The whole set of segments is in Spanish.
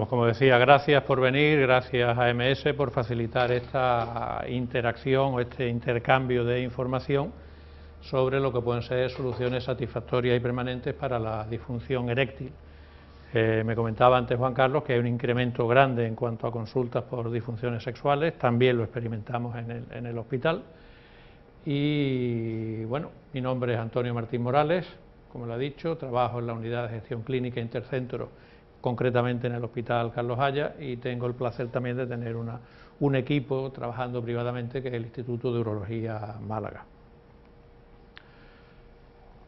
pues como decía, gracias por venir, gracias a MS por facilitar esta interacción o este intercambio de información sobre lo que pueden ser soluciones satisfactorias y permanentes para la disfunción eréctil. Me comentaba antes Juan Carlos que hay un incremento grande en cuanto a consultas por disfunciones sexuales, también lo experimentamos en el hospital. Y bueno, mi nombre es Antonio Martín Morales, como lo ha dicho, trabajo en la unidad de gestión clínica Intercentro, concretamente en el Hospital Carlos Haya, y tengo el placer también de tener un equipo trabajando privadamente que es el Instituto de Urología Málaga.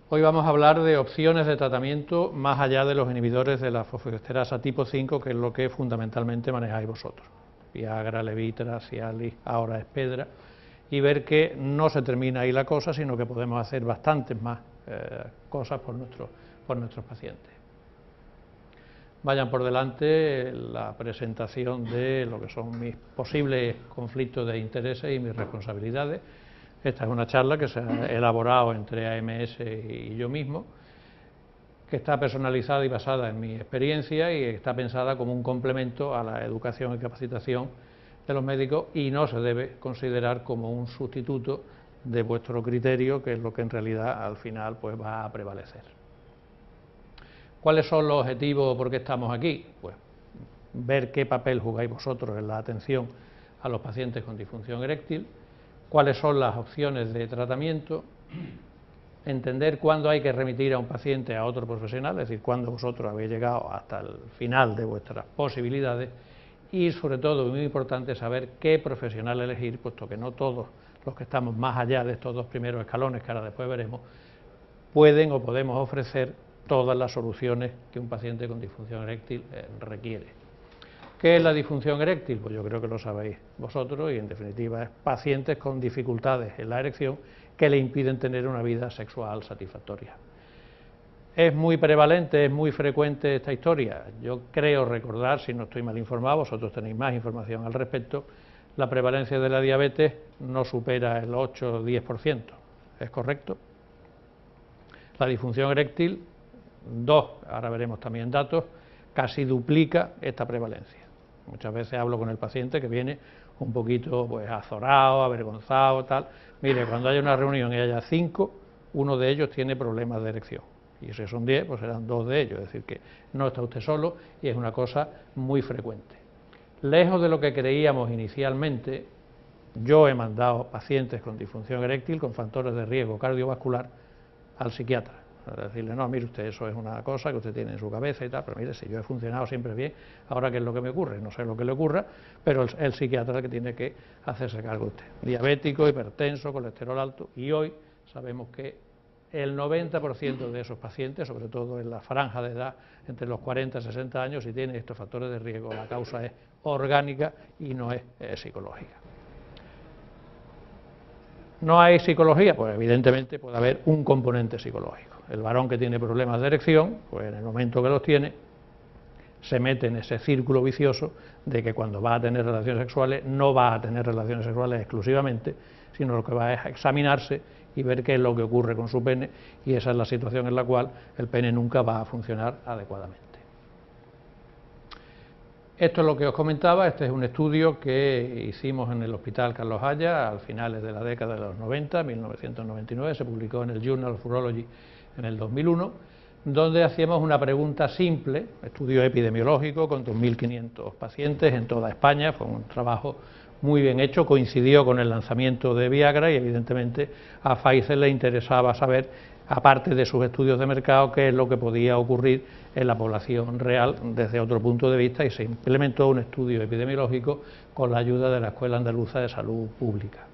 Hoy vamos a hablar de opciones de tratamiento más allá de los inhibidores de la fosfodiesterasa tipo 5, que es lo que fundamentalmente manejáis vosotros. Viagra, Levitra, Cialis, ahora Espedra, y ver que no se termina ahí la cosa, sino que podemos hacer bastantes más cosas por nuestros pacientes. Vayan por delante la presentación de lo que son mis posibles conflictos de intereses y mis responsabilidades. Esta es una charla que se ha elaborado entre AMS y yo mismo, que está personalizada y basada en mi experiencia y está pensada como un complemento a la educación y capacitación de los médicos y no se debe considerar como un sustituto de vuestro criterio, que es lo que en realidad al final pues va a prevalecer. ¿Cuáles son los objetivos por qué estamos aquí? Pues ver qué papel jugáis vosotros en la atención a los pacientes con disfunción eréctil, cuáles son las opciones de tratamiento, entender cuándo hay que remitir a un paciente a otro profesional, es decir, cuándo vosotros habéis llegado hasta el final de vuestras posibilidades y, sobre todo, muy importante, saber qué profesional elegir, puesto que no todos los que estamos más allá de estos dos primeros escalones, que ahora después veremos, pueden o podemos ofrecer todas las soluciones que un paciente con disfunción eréctil requiere. ¿Qué es la disfunción eréctil? Pues yo creo que lo sabéis vosotros y en definitiva es pacientes con dificultades en la erección que le impiden tener una vida sexual satisfactoria. ¿Es muy prevalente, es muy frecuente esta historia? Yo creo recordar, si no estoy mal informado, vosotros tenéis más información al respecto, la prevalencia de la diabetes no supera el 8 o 10%, ¿es correcto? La disfunción eréctil, ahora veremos también datos, casi duplica esta prevalencia. Muchas veces hablo con el paciente que viene un poquito pues azorado, avergonzado, tal. Mire, cuando haya una reunión y haya 5, uno de ellos tiene problemas de erección. Y si son 10, pues serán 2 de ellos. Es decir, que no está usted solo y es una cosa muy frecuente. Lejos de lo que creíamos inicialmente, yo he mandado pacientes con disfunción eréctil, con factores de riesgo cardiovascular, al psiquiatra. Para decirle, no, mire usted, eso es una cosa que usted tiene en su cabeza y tal, pero mire, si yo he funcionado siempre bien, ahora qué es lo que me ocurre, no sé lo que le ocurra, pero el psiquiatra es el que tiene que hacerse cargo de usted. Diabético, hipertenso, colesterol alto, y hoy sabemos que el 90% de esos pacientes, sobre todo en la franja de edad entre los 40 y 60 años, si tienen estos factores de riesgo, la causa es orgánica y no es psicológica. ¿No hay psicología? Pues evidentemente puede haber un componente psicológico. El varón que tiene problemas de erección, pues en el momento que los tiene, se mete en ese círculo vicioso de que cuando va a tener relaciones sexuales, no va a tener relaciones sexuales exclusivamente, sino lo que va es a examinarse y ver qué es lo que ocurre con su pene, y esa es la situación en la cual el pene nunca va a funcionar adecuadamente. Esto es lo que os comentaba, este es un estudio que hicimos en el Hospital Carlos Haya a finales de la década de los 90, 1999, se publicó en el Journal of Urology en el 2001, donde hacíamos una pregunta simple, estudio epidemiológico con 2.500 pacientes en toda España, fue un trabajo muy bien hecho, coincidió con el lanzamiento de Viagra y evidentemente a Pfizer le interesaba saber, aparte de sus estudios de mercado, qué es lo que podía ocurrir en la población real desde otro punto de vista, y se implementó un estudio epidemiológico con la ayuda de la Escuela Andaluza de Salud Pública.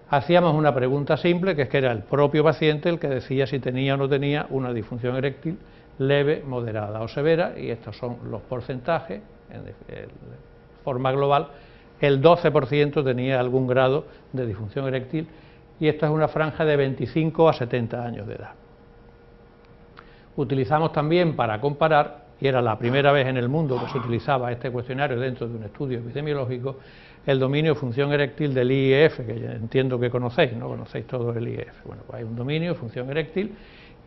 Hacíamos una pregunta simple, que es que era el propio paciente el que decía si tenía o no tenía una disfunción eréctil leve, moderada o severa, y estos son los porcentajes en forma global. El 12% tenía algún grado de disfunción eréctil, y esto es una franja de 25 a 70 años de edad. Utilizamos también para comparar, y era la primera vez en el mundo que se utilizaba este cuestionario dentro de un estudio epidemiológico, el dominio de función eréctil del IEF, que ya entiendo que conocéis, ¿no? Conocéis todo el IEF. Bueno, pues hay un dominio de función eréctil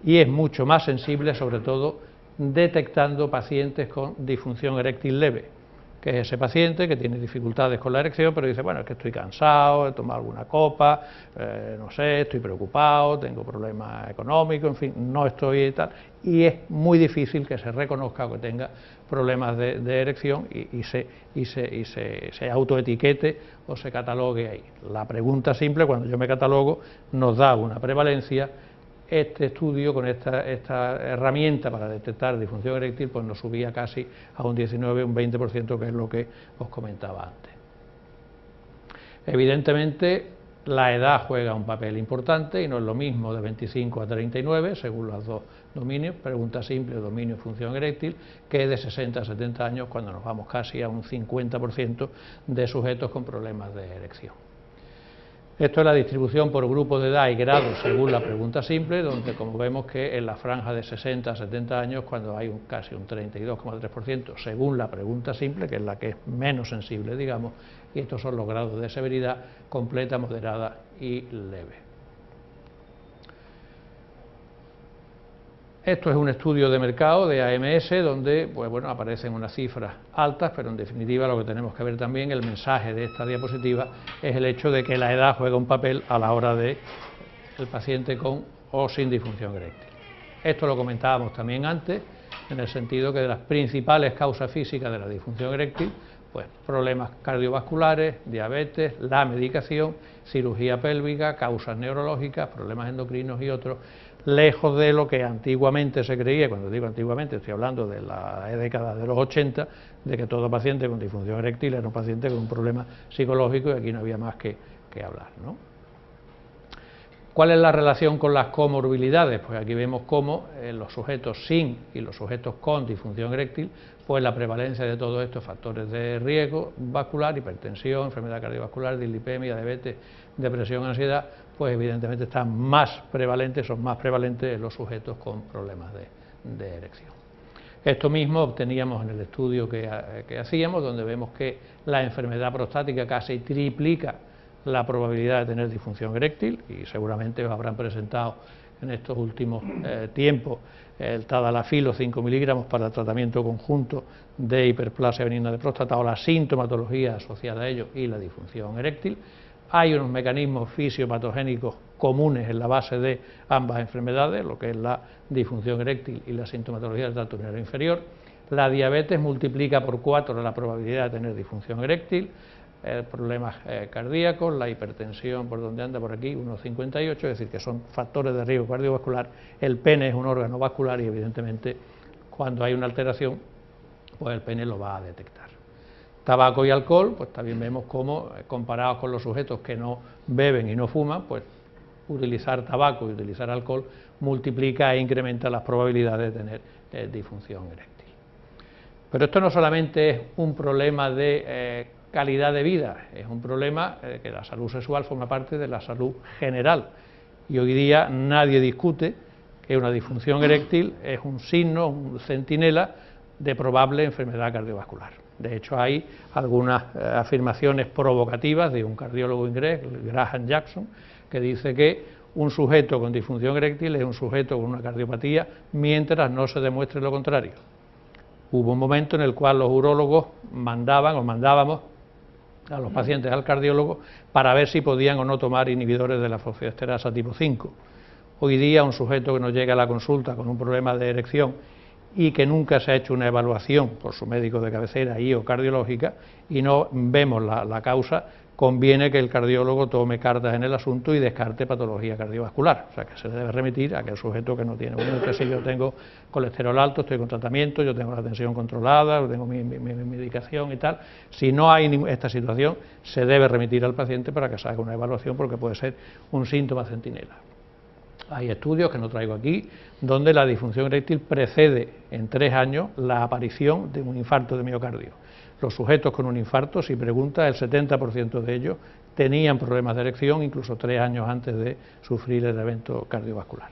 y es mucho más sensible, sobre todo detectando pacientes con disfunción eréctil leve, que es ese paciente que tiene dificultades con la erección, pero dice, bueno, es que estoy cansado, he tomado alguna copa, no sé, estoy preocupado, tengo problemas económicos, en fin, no estoy y tal, y es muy difícil que se reconozca o que tenga problemas de erección y se autoetiquete o se catalogue ahí. La pregunta simple, cuando yo me catalogo, nos da una prevalencia. Este estudio, con esta herramienta para detectar disfunción eréctil, pues nos subía casi a un 19, un 20%, que es lo que os comentaba antes. Evidentemente, la edad juega un papel importante y no es lo mismo de 25 a 39, según los dos dominios, pregunta simple, dominio, función eréctil, que de 60 a 70 años, cuando nos vamos casi a un 50% de sujetos con problemas de erección. Esto es la distribución por grupo de edad y grado según la pregunta simple, donde como vemos que en la franja de 60 a 70 años, cuando hay casi un 32,3% según la pregunta simple, que es la que es menos sensible, digamos, y estos son los grados de severidad: completa, moderada y leve. Esto es un estudio de mercado de AMS, donde pues bueno, aparecen unas cifras altas, pero en definitiva lo que tenemos que ver también, el mensaje de esta diapositiva, es el hecho de que la edad juega un papel a la hora de el paciente con o sin disfunción eréctil. Esto lo comentábamos también antes, en el sentido que de las principales causas físicas de la disfunción eréctil, pues problemas cardiovasculares, diabetes, la medicación, cirugía pélvica, causas neurológicas, problemas endocrinos y otros, lejos de lo que antiguamente se creía. Cuando digo antiguamente estoy hablando de la década de los 80, de que todo paciente con disfunción eréctil era un paciente con un problema psicológico y aquí no había más que hablar, ¿no? ¿Cuál es la relación con las comorbilidades? Pues aquí vemos cómo los sujetos sin y los sujetos con disfunción eréctil, pues la prevalencia de todos estos factores de riesgo vascular, hipertensión, enfermedad cardiovascular, dislipemia, diabetes, depresión, ansiedad, pues evidentemente están más prevalentes, son más prevalentes en los sujetos con problemas de erección. Esto mismo obteníamos en el estudio que hacíamos, donde vemos que la enfermedad prostática casi triplica la probabilidad de tener disfunción eréctil, y seguramente os habrán presentado en estos últimos tiempos el tadalafilo 5 miligramos para el tratamiento conjunto de hiperplasia benigna de próstata o la sintomatología asociada a ello y la disfunción eréctil. Hay unos mecanismos fisiopatogénicos comunes en la base de ambas enfermedades, lo que es la disfunción eréctil y la sintomatología del tracto urinario inferior. La diabetes multiplica por 4 la probabilidad de tener disfunción eréctil, problemas cardíacos, la hipertensión, por donde anda por aquí, 1,58, es decir, que son factores de riesgo cardiovascular. El pene es un órgano vascular y evidentemente cuando hay una alteración, pues el pene lo va a detectar. Tabaco y alcohol, pues también vemos cómo, comparados con los sujetos que no beben y no fuman, pues utilizar tabaco y utilizar alcohol multiplica e incrementa las probabilidades de tener disfunción eréctil. Pero esto no solamente es un problema de calidad de vida, es un problema que la salud sexual forma parte de la salud general, y hoy día nadie discute que una disfunción eréctil es un signo, un centinela de probable enfermedad cardiovascular. De hecho, hay algunas afirmaciones provocativas de un cardiólogo inglés, Graham Jackson, que dice que un sujeto con disfunción eréctil es un sujeto con una cardiopatía mientras no se demuestre lo contrario. Hubo un momento en el cual los urólogos mandábamos a los pacientes al cardiólogo para ver si podían o no tomar inhibidores de la fosfodiesterasa tipo 5. Hoy día un sujeto que nos llega a la consulta con un problema de erección y que nunca se ha hecho una evaluación por su médico de cabecera o cardiológica y no vemos la causa, conviene que el cardiólogo tome cartas en el asunto y descarte patología cardiovascular, o sea que se debe remitir a aquel sujeto que no tiene. Bueno, entonces si yo tengo colesterol alto, estoy con tratamiento, yo tengo la tensión controlada, yo tengo mi medicación y tal, si no hay esta situación, se debe remitir al paciente para que se haga una evaluación porque puede ser un síntoma centinela. Hay estudios que no traigo aquí, donde la disfunción eréctil precede en 3 años la aparición de un infarto de miocardio. Los sujetos con un infarto, si pregunta, el 70% de ellos tenían problemas de erección incluso 3 años antes de sufrir el evento cardiovascular.